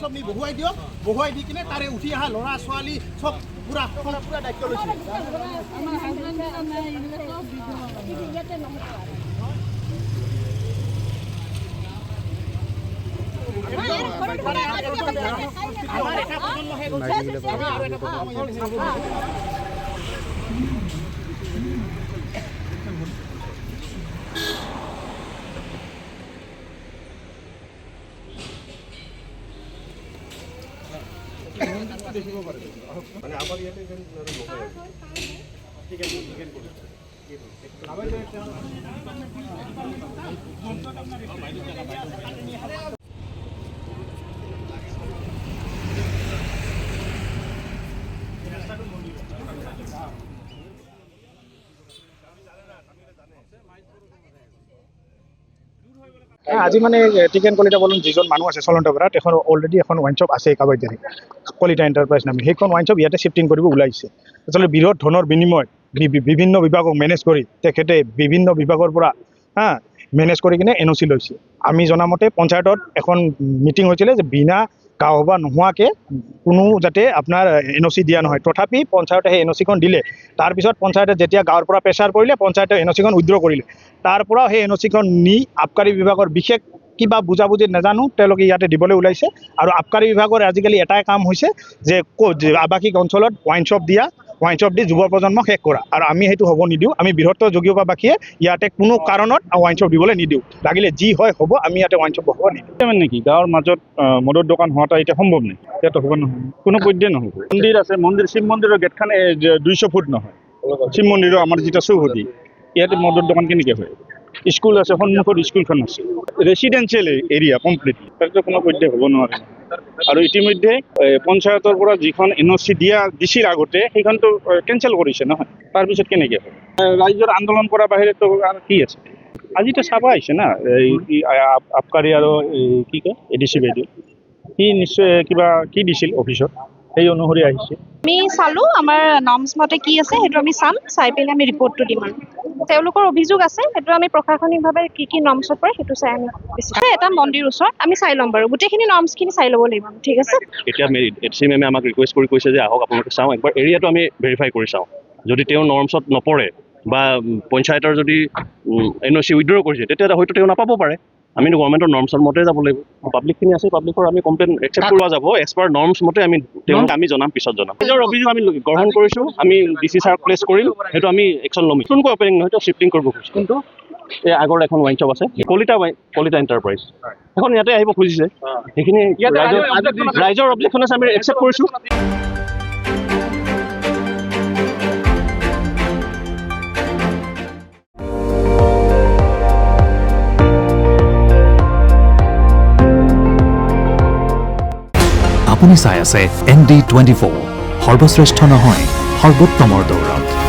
চব নি বহুৱাই দিয়ক বহুৱাই দি কিনে তাৰে উঠি অহা ল'ৰা ছোৱালী চব পুৰা দায়িত্ব লৈছে আমাৰ এটা প্ৰজন্ম হে গৈছে আৰু এটা প্ৰজন্ম মানে আমাৰ ইয়াতে যেন নহয় ঠিক আছে আজি মানে টিকেন কলিতা বলুন যিজন মানুহ আছে চলন্তপাৰাত এখন অলৰেডি এখন ৱাইন শ্বপ আছে কাবাইদাৰী কলিতা এণ্টাৰপ্ৰাইজ নামে সেইখন ৱাইন শ্বপ ইয়াতে শিফটিং কৰিব ওলাইছে আচলতে বৃহৎ ধনৰ বিনিময় বিভিন্ন বিভাগক মেনেজ কৰি তেখেতে বিভিন্ন বিভাগৰ পৰা মেনেজ কৰি কিনে NOC লৈছে আমি জনামতে পঞ্চায়তত এখন মিটিং হৈছিলে যে বিনা গাঁও সভা নোহোৱাকৈ কোনো যাতে আপোনাৰ NOC দিয়া নহয় তথাপি পঞ্চায়তে সেই NOCখন দিলে তাৰপিছত পঞ্চায়তে যেতিয়া গাঁৱৰ পৰা প্ৰেছাৰ কৰিলে পঞ্চায়তে NOCখন উইথড্ৰ কৰিলে তাৰ পৰা সেই NOCখন নি আবকাৰী বিভাগৰ বিশেষ কিবা বুজাবুজি নাজানো তেওঁলোকে ইয়াতে দিবলৈ ওলাইছে আৰু আবকাৰী বিভাগৰ আজিকালি এটাই কাম হৈছে যে আৱাসিক অঞ্চলত ৱাইন শ্বপ দিয়া ৱাইন শ্বপ দি যুৱ প্ৰজন্মক শেষ কৰা আৰু আমি সেইটো হ'ব নিদিওঁ আমি বৃহত্তৰ যোগীবাসীয়ে ইয়াতে কোনো কাৰণত ৱাইন শ্বপ দিবলৈ নিদিওঁ লাগিলে যি হয় হ'ব আমি ইয়াতে ৱাইন শ্বপ হ'ব নিদিওঁ নেকি গাঁৱৰ মাজত মদৰ দোকান হোৱাটা এতিয়া সম্ভৱ নেকি ইয়াতো হ'ব নহয় কোনো পধ্যে নহ'ব মন্দিৰ আছে মন্দিৰ শিৱ মন্দিৰৰ গেটখন 200 ফুট নহয় শিৱ মন্দিৰৰ আমাৰ যিটো চৌহদী ইয়াতে মদৰ দোকান কেনেকৈ হয় স্কুল আছে সন্মুখত স্কুলখন আছে ৰেচিডেঞ্চিয়েল এৰিয়া কমপ্লিট তাতে কোনো পধ্যে হ'ব নোৱাৰে আৰু ইতিমধ্যে পঞ্চায়তৰ পৰা যিখন NOC দিছিল আগতে সেইখনতো কেঞ্চেল কৰিছে নহয় তাৰপিছত কেনেকৈ হয় ৰাইজৰ আন্দোলন কৰাৰ বাহিৰেতো আৰু কি আছে আজিতো চাব আহিছে না এই আবকাৰী আৰু কি কয় ADC বাইদেউ সি নিশ্চয় কিবা কি দিছিল অফিচত সেই অনুসৰি আহিছে আমি চালো আমাৰ নৰ্মছ মতে কি আছে সেইটো আমি চাম চাই পেলাই আমি ৰিপৰ্টটো দিম আৰু তেওঁলোকৰ অভিযোগ আছে সেইটো আমি প্ৰশাসনিকভাৱে কি নৰ্মছত পৰে সেইটো চাই আমি এটা মন্দিৰ ওচৰত আমি চাই ল'ম বাৰু গোটেইখিনি নৰ্মছখিনি চাই ল'ব লাগিব ঠিক আছে এতিয়া ADC মেমে আমাক ৰিকুৱেষ্ট কৰি কৈছে যে আহক আপোনালোকে চাওঁ একবাৰ এৰিয়াটো আমি ভেৰিফাই কৰি চাওঁ যদি তেওঁ নৰ্মছত নপৰে বা পঞ্চায়তৰ যদি NOC উইথড্ৰ কৰিছে তেতিয়া হয়তো তেওঁ নাপাব পাৰে আমিতো গভৰ্ণমেণ্টৰ নৰ্মছৰ মতে যাব লাগিব পাব্লিকখিনি আছে পাব্লিকৰ আমি কমপ্লেইন একচেপ্ট কৰা যাব এজ পাৰ নৰ্মছ মতে আমি জনাম পিছত জনাম নিজৰ অভিযোগ আমি গ্ৰহণ কৰিছোঁ আমি DC ছাৰক প্লেচ কৰিম সেইটো আমি একশ্যন ল'ম নতুনকৈ অপেনিং নহয় সেইটো শ্বিফটিং কৰিব খুজিছোঁ কিন্তু এই আগৰ এখন ৱাইন শ্বপ আছে কলিতা এণ্টাৰপ্ৰাইজ এখন ইয়াতে আহিব খুজিছে সেইখিনি ৰাইজৰ অবজেকশ্যন আছে আমি একচেপ্ট কৰিছোঁ আপুনি চাই আছে ND24 সৰ্বশ্ৰেষ্ঠ নহয় সৰ্বোত্তমৰ দৌৰত